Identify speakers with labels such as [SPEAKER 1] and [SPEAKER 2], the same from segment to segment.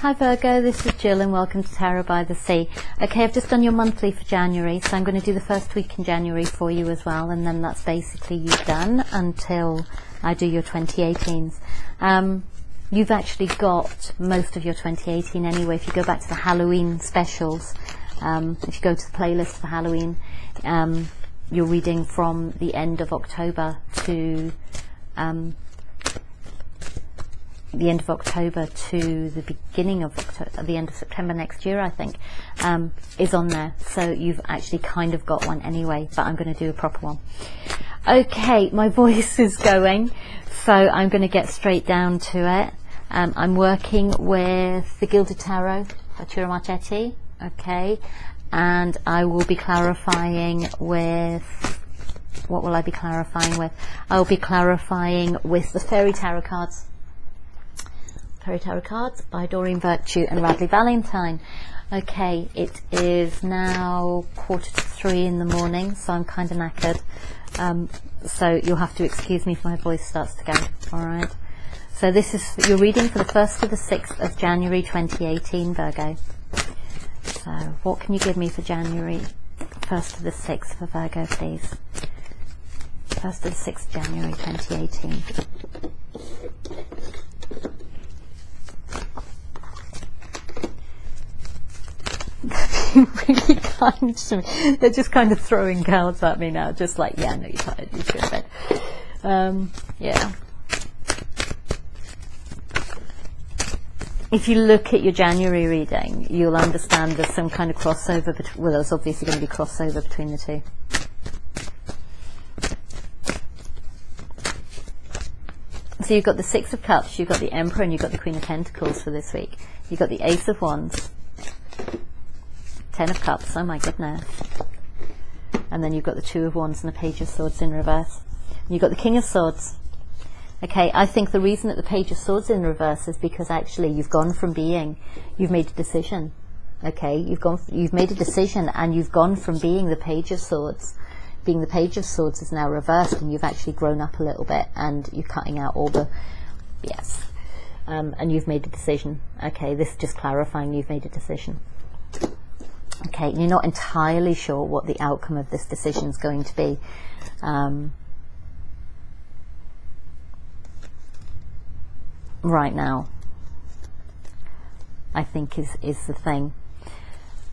[SPEAKER 1] Hi Virgo, this is Jill and welcome to Tarot by the Sea. Okay, I've just done your monthly for January, so I'm going to do the first week in January for you as well, and then that's basically you done until I do your 2018s. You've actually got most of your 2018 anyway. If you go back to the Halloween specials, if you go to the playlist for Halloween, you're reading from the end of October to the beginning of October, the end of September next year, I think, is on there. So you've actually kind of got one anyway, but I'm going to do a proper one. Okay, my voice is going, so I'm going to get straight down to it. I'm working with the Gilded Tarot by Tura Marchetti, okay, and I will be clarifying with, what will I be clarifying with? I will be clarifying with the Fairy Tarot cards. Fairy Tarot cards by Doreen Virtue and Radley Valentine. Okay, it is now 2:45 in the morning, so I'm kind of knackered. So you'll have to excuse me if my voice starts to go. Alright. So this is your reading for the 1st to the 6th of January 2018, Virgo. So what can you give me for January 1st to the 6th for Virgo, please? 1st to the 6th of January 2018. Really kind to me. They're just kind of throwing cards at me now, just like, yeah, I know you're tired, you should bed. Yeah. If you look at your January reading, you'll understand there's some kind of crossover between, well, there's obviously going to be crossover between the two. So you've got the Six of Cups, you've got the Emperor, and you've got the Queen of Pentacles for this week. You've got the Ace of Wands, 10 of Cups, oh my goodness. And then you've got the Two of Wands and the Page of Swords in reverse. And you've got the King of Swords. Okay, I think the reason that the Page of Swords in reverse is because actually you've gone from being, you've made a decision. Okay, you've made a decision and you've gone from being the Page of Swords. Being the Page of Swords is now reversed, and you've actually grown up a little bit, and you're cutting out all the yes. And you've made a decision. Okay, this is just clarifying you've made a decision. Okay, you're not entirely sure what the outcome of this decision is going to be. Right now, I think is the thing.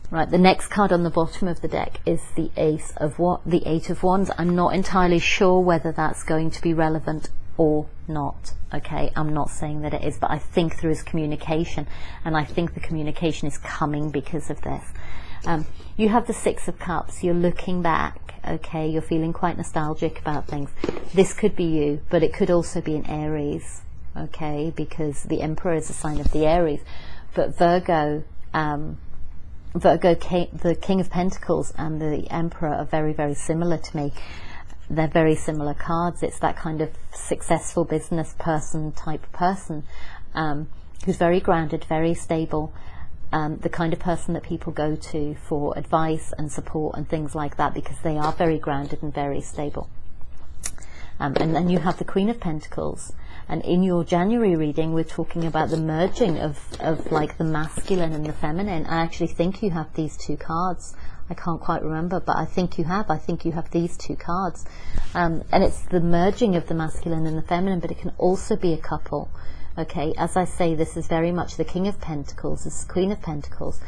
[SPEAKER 1] Right, the next card on the bottom of the deck is the Eight of Wands. I'm not entirely sure whether that's going to be relevant or not. Okay, I'm not saying that it is, but I think there is communication, and I think the communication is coming because of this. You have the Six of Cups, you're looking back, okay, you're feeling quite nostalgic about things. This could be you, but it could also be an Aries, okay, because the Emperor is a sign of the Aries. But Virgo, the King of Pentacles and the Emperor are very, very similar to me. They're very similar cards. It's that kind of successful business person type person, who's very grounded, very stable, the kind of person that people go to for advice and support and things like that, because they are very grounded and very stable. And then you have the Queen of Pentacles, and in your January reading we're talking about the merging of like the masculine and the feminine. I actually think you have these two cards. I can't quite remember, but I think you have these two cards, and it's the merging of the masculine and the feminine, but it can also be a couple. Okay, as I say, this is very much the King of Pentacles, this is Queen of Pentacles.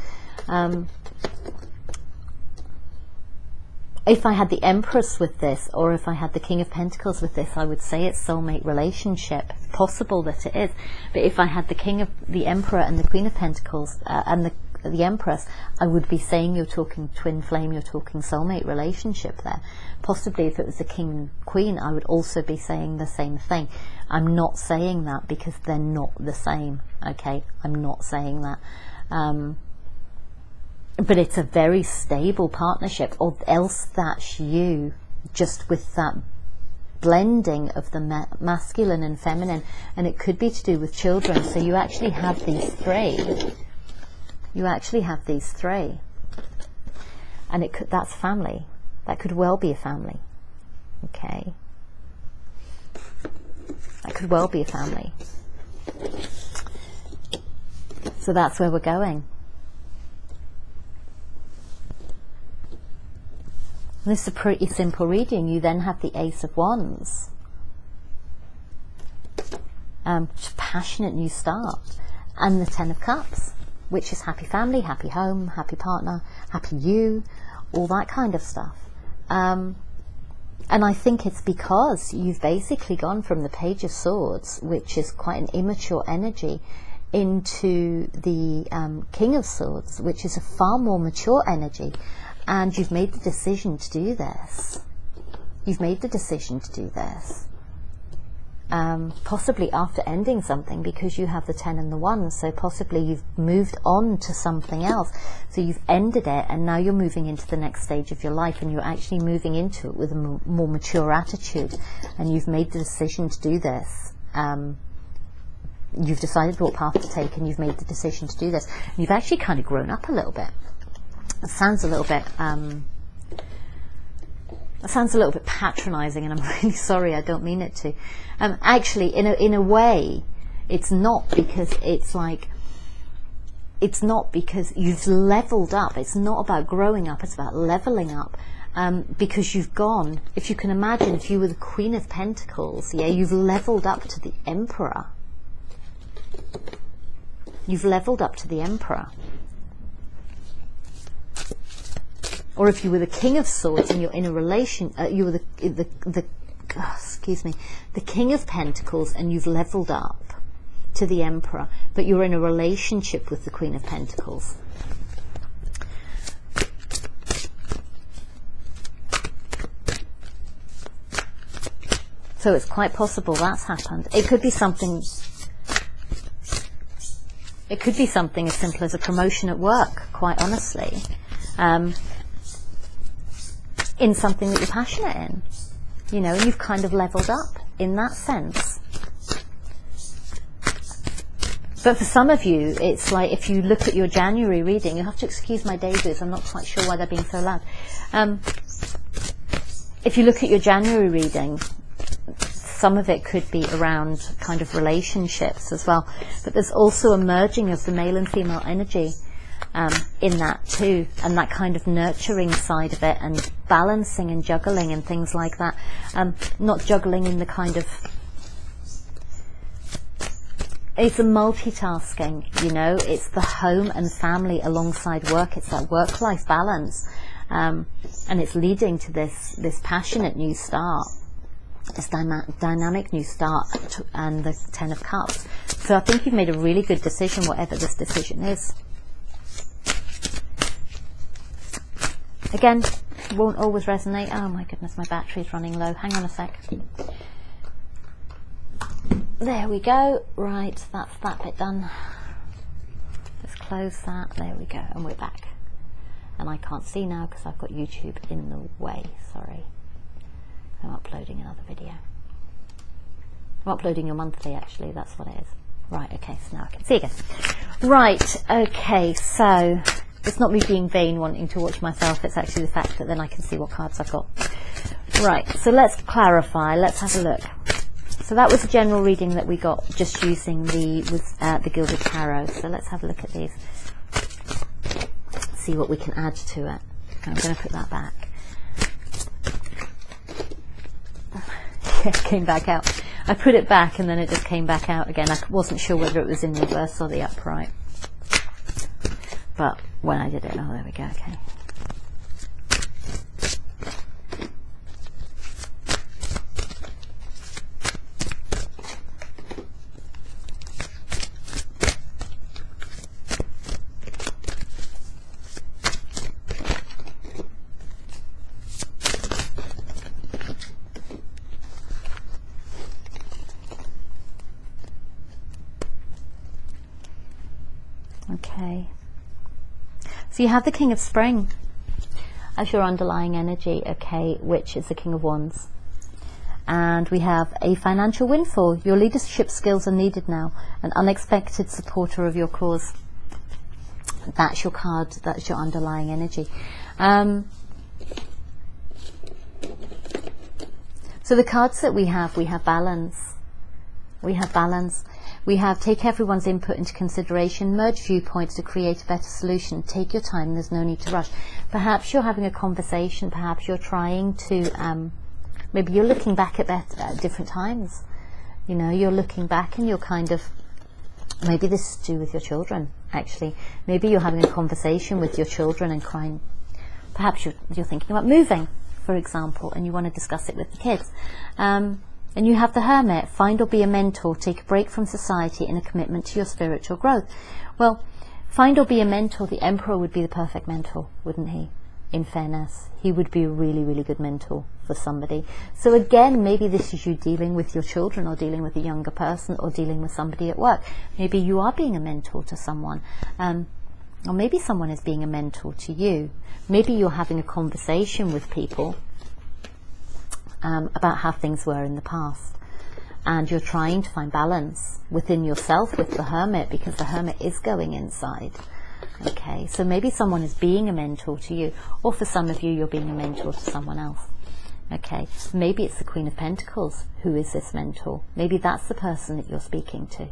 [SPEAKER 1] If I had the Empress with this, or if I had the King of Pentacles with this, I would say it's soulmate relationship. It's possible that it is, but if I had the Emperor and the Queen of Pentacles and the Empress, I would be saying you're talking twin flame, you're talking soulmate relationship there. Possibly if it was the King and Queen, I would also be saying the same thing. I'm not saying that because they're not the same. Okay, I'm not saying that. But it's a very stable partnership, or else that's you, just with that blending of the masculine and feminine, and it could be to do with children. So you actually have these three. You actually have these three, and that's family. That could well be a family. Okay, that could well be a family. So that's where we're going. This is a pretty simple reading. You then have the Ace of Wands. Passionate new start. And the Ten of Cups, which is happy family, happy home, happy partner, happy you, all that kind of stuff. And I think it's because you've basically gone from the Page of Swords, which is quite an immature energy, into the King of Swords, which is a far more mature energy. And you've made the decision to do this. You've made the decision to do this. Possibly after ending something, because you have the 10 and the 1, so possibly you've moved on to something else. So you've ended it, and now you're moving into the next stage of your life, and you're actually moving into it with a more mature attitude, and you've made the decision to do this. You've decided what path to take, and you've made the decision to do this. And you've actually kind of grown up a little bit. It sounds a little bit patronizing, and I'm really sorry, I don't mean it to. Actually, in a way, it's not, because it's not because you've leveled up. It's not about growing up, it's about leveling up. Because you've gone, if you can imagine, if you were the Queen of Pentacles, yeah, you've leveled up to the Emperor. You've leveled up to the Emperor. Or if you were the King of Swords and you're in a relation, you were the King of Pentacles, and you've leveled up to the Emperor, but you're in a relationship with the Queen of Pentacles. So it's quite possible that's happened. It could be something. It could be something as simple as a promotion at work, quite honestly. In something that you're passionate in, you know, and you've kind of leveled up in that sense. But for some of you, it's like, if you look at your January reading, you have to excuse my daisies, I'm not quite sure why they're being so loud. If you look at your January reading, some of it could be around kind of relationships as well, but there's also a merging of the male and female energy in that too, and that kind of nurturing side of it, and balancing and juggling and things like that. Not juggling in the kind of, it's a multitasking, you know, it's the home and family alongside work, it's that work-life balance, and it's leading to this passionate new start, this dynamic new start, and the 10 of Cups. So I think you've made a really good decision, whatever this decision is. Again, won't always resonate. Oh my goodness, my battery's running low. Hang on a sec. There we go. Right, that's that bit done. Let's close that. There we go. And we're back. And I can't see now because I've got YouTube in the way. Sorry. I'm uploading another video. I'm uploading your monthly, actually. That's what it is. Right, okay, so now I can see again. Right, okay, so it's not me being vain wanting to watch myself, it's actually the fact that then I can see what cards I've got. Right, so let's clarify, let's have a look. So that was a general reading that we got just using the Gilded Tarot. So let's have a look at these. See what we can add to it. I'm going to put that back. It came back out. I put it back and then it just came back out again. I wasn't sure whether it was in reverse or the upright. But when I did it, oh, there we go, okay. Okay. So you have the King of Spring as your underlying energy, okay, which is the King of Wands. And we have a financial windfall. Your leadership skills are needed now. An unexpected supporter of your cause. That's your card, that's your underlying energy. So the cards that we have balance. We have balance. We have take everyone's input into consideration, merge viewpoints to create a better solution. Take your time, there's no need to rush. Perhaps you're having a conversation, perhaps you're trying to, maybe you're looking back at different times. You know, you're looking back and you're kind of, maybe this is to do with your children, actually. Maybe you're having a conversation with your children and crying. Perhaps you're thinking about moving, for example, and you want to discuss it with the kids. And you have the Hermit, find or be a mentor, take a break from society in a commitment to your spiritual growth. Well, find or be a mentor, the Emperor would be the perfect mentor, wouldn't he? In fairness, he would be a really, really good mentor for somebody. So again, maybe this is you dealing with your children, or dealing with a younger person, or dealing with somebody at work. Maybe you are being a mentor to someone, or maybe someone is being a mentor to you. Maybe you're having a conversation with people about how things were in the past, and you're trying to find balance within yourself with the Hermit, because the Hermit is going inside. Okay, so maybe someone is being a mentor to you, or for some of you, you're being a mentor to someone else. Okay, maybe it's the Queen of Pentacles. Who is this mentor? Maybe that's the person that you're speaking to,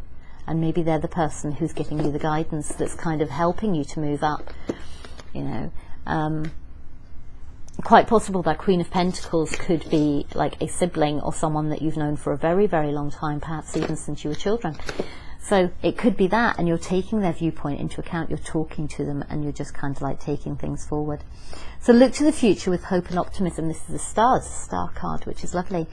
[SPEAKER 1] and maybe they're the person who's giving you the guidance that's kind of helping you to move up. You know, quite possible that Queen of Pentacles could be like a sibling or someone that you've known for a very, very long time, perhaps even since you were children. So it could be that, and you're taking their viewpoint into account, you're talking to them, and you're just kind of like taking things forward. So look to the future with hope and optimism. This is a star card, which is lovely.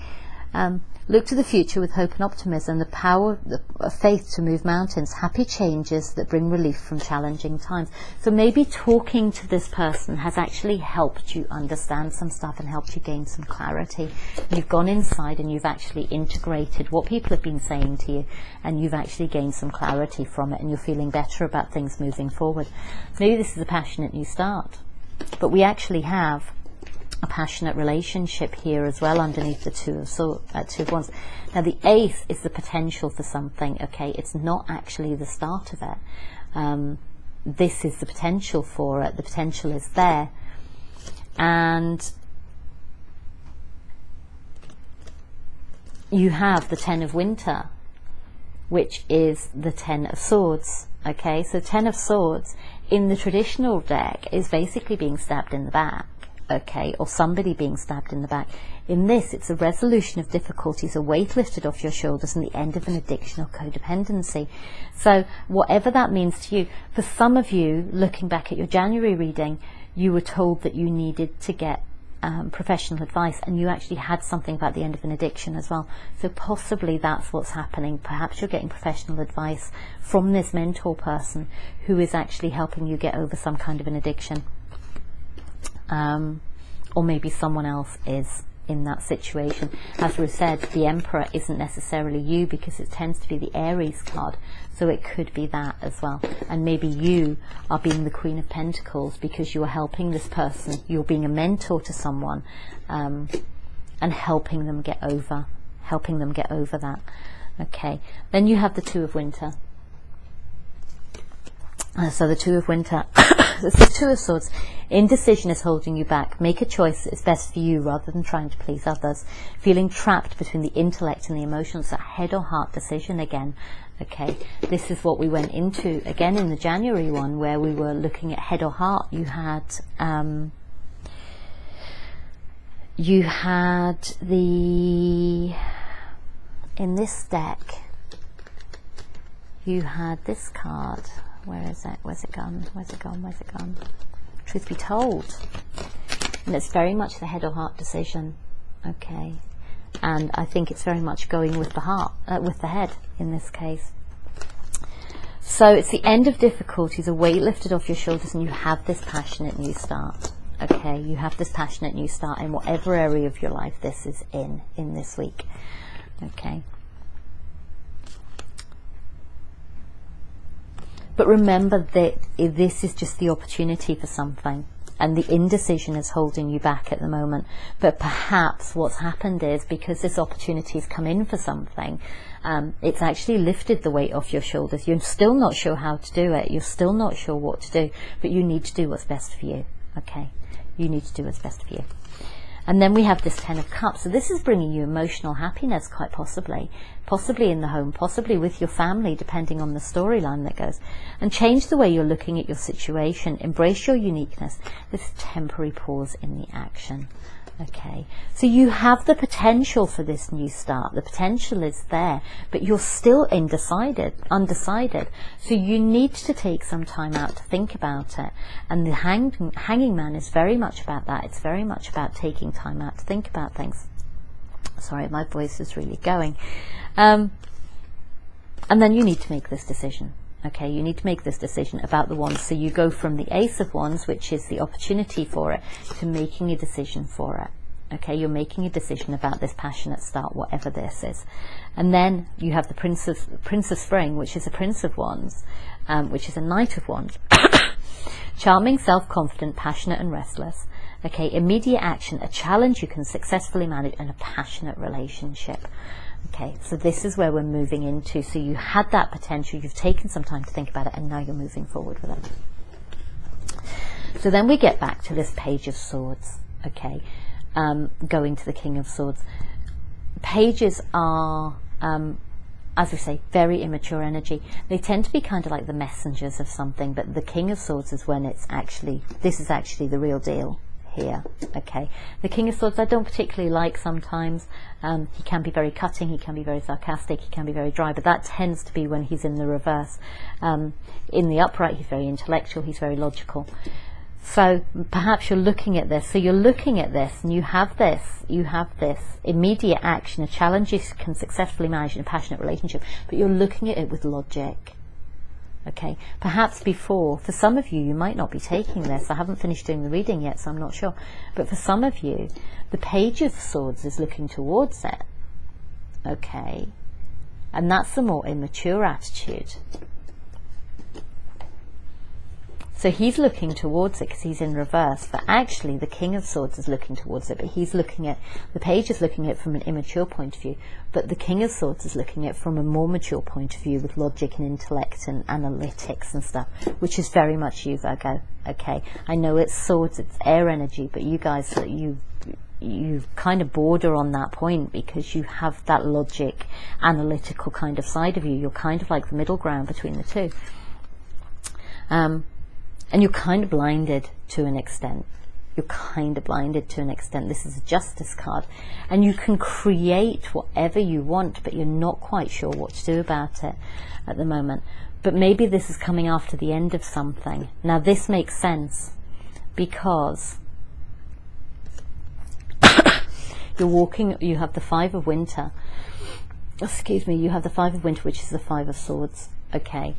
[SPEAKER 1] Look to the future with hope and optimism, the power of faith to move mountains, happy changes that bring relief from challenging times. So maybe talking to this person has actually helped you understand some stuff and helped you gain some clarity. You've gone inside and you've actually integrated what people have been saying to you, and you've actually gained some clarity from it, and you're feeling better about things moving forward. Maybe this is a passionate new start, but we actually have a passionate relationship here as well underneath the Two of Wands. Now the Ace is the potential for something. Okay, it's not actually the start of it. This is the potential for it. The potential is there, and you have the Ten of Winter, which is the Ten of Swords. Okay, so Ten of Swords in the traditional deck is basically being stabbed in the back. Okay, or somebody being stabbed in the back. In this, it's a resolution of difficulties, a weight lifted off your shoulders, and the end of an addiction or codependency. So whatever that means to you, for some of you, looking back at your January reading, you were told that you needed to get professional advice, and you actually had something about the end of an addiction as well. So possibly that's what's happening. Perhaps you're getting professional advice from this mentor person who is actually helping you get over some kind of an addiction. Or maybe someone else is in that situation. As we said, the Emperor isn't necessarily you, because it tends to be the Aries card, so it could be that as well. And maybe you are being the Queen of Pentacles because you are helping this person, you're being a mentor to someone, and helping them get over that. Okay, then you have the Two of Winter. So the Two of Winter, it's the Two of Swords. Indecision is holding you back. Make a choice that is best for you rather than trying to please others. Feeling trapped between the intellect and the emotions. A head or heart decision again. Okay, this is what we went into again in the January one, where we were looking at head or heart. You had the, in this deck, you had this card. Where is it? Where's it gone? Where's it gone? Where's it gone? Truth be told. And it's very much the head or heart decision. Okay. And I think it's very much going with the heart, with the head in this case. So it's the end of difficulties, a weight lifted off your shoulders, and you have this passionate new start. Okay. You have this passionate new start in whatever area of your life this is in this week. Okay. But remember that this is just the opportunity for something, and the indecision is holding you back at the moment. But perhaps what's happened is, because this opportunity has come in for something, it's actually lifted the weight off your shoulders. You're still not sure how to do it. You're still not sure what to do, but you need to do what's best for you. Okay, you need to do what's best for you. And then we have this Ten of Cups. So this is bringing you emotional happiness, quite possibly. Possibly in the home, possibly with your family, depending on the storyline that goes. And change the way you're looking at your situation. Embrace your uniqueness. This temporary pause in the action. Okay, so you have the potential for this new start. The potential is there, but you're still undecided. So you need to take some time out to think about it. And the hanging man is very much about that. It's very much about taking time out to think about things. Sorry, my voice is really going. And then you need to make this decision. Okay, you need to make this decision about the wands. So you go from the Ace of Wands, which is the opportunity for it, to making a decision for it. Okay, you're making a decision about this passionate start, whatever this is. And then you have the Prince of Spring, which is a Prince of Wands, which is a Knight of Wands. Charming, self-confident, passionate and restless. Okay, immediate action, a challenge you can successfully manage, and a passionate relationship. Okay, so this is where we're moving into. So you had that potential, you've taken some time to think about it, and now you're moving forward with it. So then we get back to this Page of Swords. Okay, going to the King of Swords. Pages are, as we say, very immature energy. They tend to be kind of like the messengers of something, but the King of Swords is when it's actually, this is actually the real deal here. Okay, the King of Swords I don't particularly like sometimes. He can be very cutting, he can be very sarcastic, he can be very dry, but that tends to be when he's in the reverse. In the upright, he's very intellectual, he's very logical. So perhaps you're looking at this, and you have this immediate action, a challenge you can successfully manage in a passionate relationship, but you're looking at it with logic. Okay, perhaps before, for some of you, you might not be taking this. I haven't finished doing the reading yet, so I'm not sure. But for some of you, the Page of Swords is looking towards it. Okay, and that's the more immature attitude. So he's looking towards it because he's in reverse, but actually the King of Swords is looking towards it, but he's looking at, the Page is looking at it from an immature point of view, but the King of Swords is looking at it from a more mature point of view with logic and intellect and analytics and stuff, which is very much you, Virgo. Okay, I know it's swords, it's air energy, but you guys, you kind of border on that point because you have that logic, analytical kind of side of you. You're kind of like the middle ground between the two. And you're kind of blinded to an extent. You're kind of blinded to an extent. This is a Justice card. And you can create whatever you want, but you're not quite sure what to do about it at the moment. But maybe this is coming after the end of something. Now this makes sense because you're walking, you have the Five of Winter. Excuse me, you have the Five of Winter, which is the Five of Swords. Okay.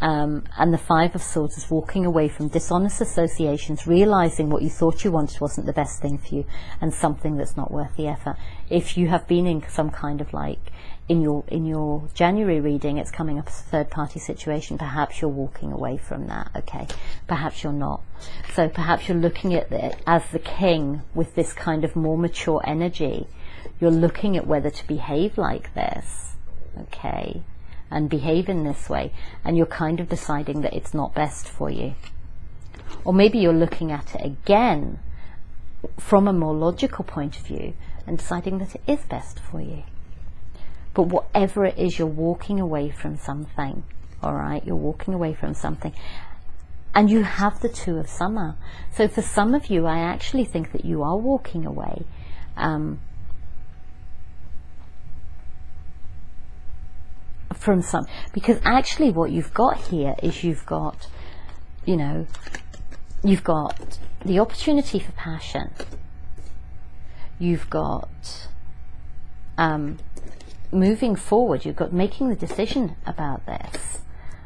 [SPEAKER 1] And the Five of Swords is walking away from dishonest associations, realizing what you thought you wanted wasn't the best thing for you, and something that's not worth the effort. If you have been in some kind of like, in your January reading, it's coming up as a third-party situation, perhaps you're walking away from that, okay? Perhaps you're not. So perhaps you're looking at it as the king with this kind of more mature energy. You're looking at whether to behave like this, okay? And behave in this way, and you're kind of deciding that it's not best for you. Or maybe you're looking at it again from a more logical point of view and deciding that it is best for you. But whatever it is, you're walking away from something, all right? You're walking away from something. And you have the Two of Summer. So for some of you, I actually think that you are walking away from some, because actually what you've got here is you've got, you know, you've got the opportunity for passion, you've got moving forward, you've got making the decision about this,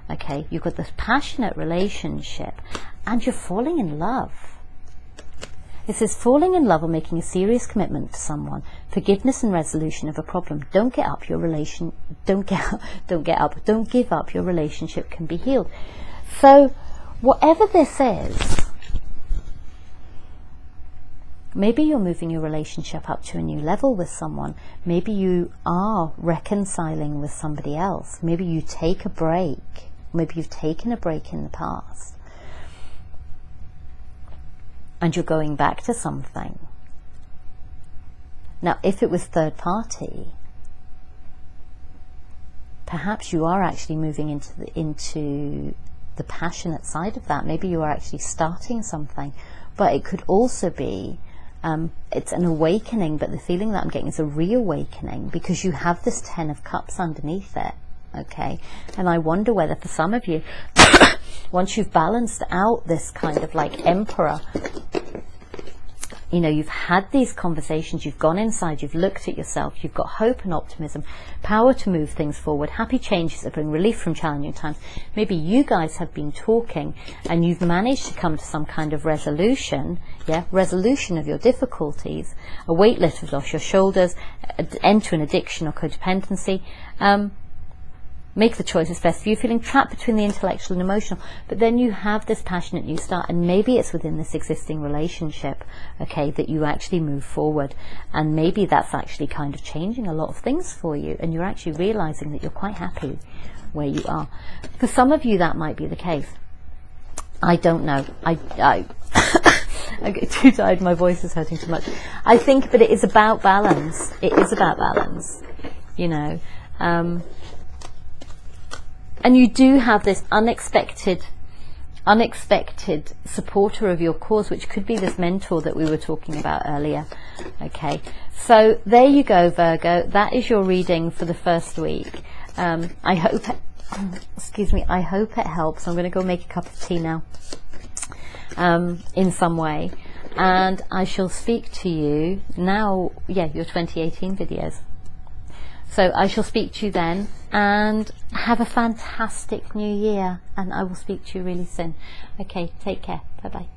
[SPEAKER 1] okay, you've got this passionate relationship, and you're falling in love. It says falling in love or making a serious commitment to someone, forgiveness and resolution of a problem. Don't give up your relationship can be healed. So whatever this is, maybe you're moving your relationship up to a new level with someone. Maybe you are reconciling with somebody else. Maybe you take a break. Maybe you've taken a break in the past. And you're going back to something. Now, if it was third party, perhaps you are actually moving into the passionate side of that. Maybe you are actually starting something, but it could also be it's an awakening, but the feeling that I'm getting is a reawakening, because you have this 10 of Cups underneath it. Okay, and I wonder whether for some of you, once you've balanced out this kind of like Emperor, you know, you've had these conversations, you've gone inside, you've looked at yourself, you've got hope and optimism, power to move things forward, happy changes that bring relief from challenging times. Maybe you guys have been talking and you've managed to come to some kind of resolution, resolution of your difficulties, a weight lifted off your shoulders, end to an addiction or codependency. Make the choices best for you, feeling trapped between the intellectual and emotional, but then you have this passionate new start, and maybe it's within this existing relationship, okay, that you actually move forward, and maybe that's actually kind of changing a lot of things for you, and you're actually realizing that you're quite happy where you are. For some of you that might be the case. I don't know. I get too tired, my voice is hurting too much. I think that it is about balance. It is about balance, you know. And you do have this unexpected supporter of your cause, which could be this mentor that we were talking about earlier. Okay, so there you go, Virgo. That is your reading for the first week. I hope, I hope it helps. I'm going to go make a cup of tea now, in some way, and I shall speak to you now. Yeah, your 2018 videos. So I shall speak to you then, and have a fantastic new year, and I will speak to you really soon. Okay, take care. Bye bye.